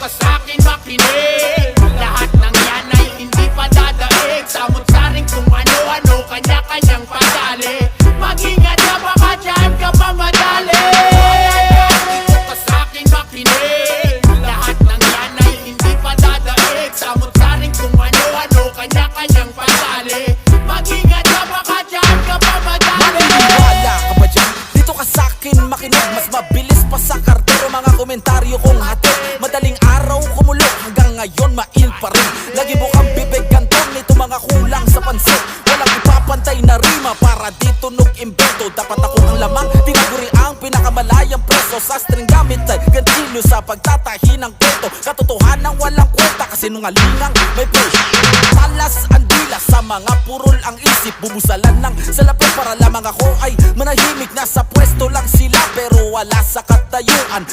ka sa'kin makinig. Lahat ng yan ay hindi pa dadaig. Samot-saring kung ano-ano, kanya-kanyang padali. Mag-ingat ka, baka dyan ka mamadali. Dito ka sa'kin makinig. Lahat ng yan ay hindi pa dadaig. Samot-saring kung ano-ano, kanya-kanyang padali. Mag-ingat ka, baka dyan ka mamadali. Maniniwala ka ba dyan? Dito ka sa'kin makinig. Mas mabilis pa sa kartero mga komentaryo kong hatid. Madaling araw kumulo hanggang ngayon mail pa rin. Lagi bukang bibig kantong nito mga kulang sa pansin. Walang ipapantay na rima para di tunog imbento. Dapat ako ang lamang, tinaguri ang pinakamalayang preso. Sa string gamit ay gantilyo sa pagtatahi ng kwento. Katotohanan walang kwenta kasi nungalingang may presyo. Talas ang dila sa mga purol ang isip. Bubusalan ng salapi para lamang ako ay manahimik. Nasa pwesto lang sila pero wala sa katayuan.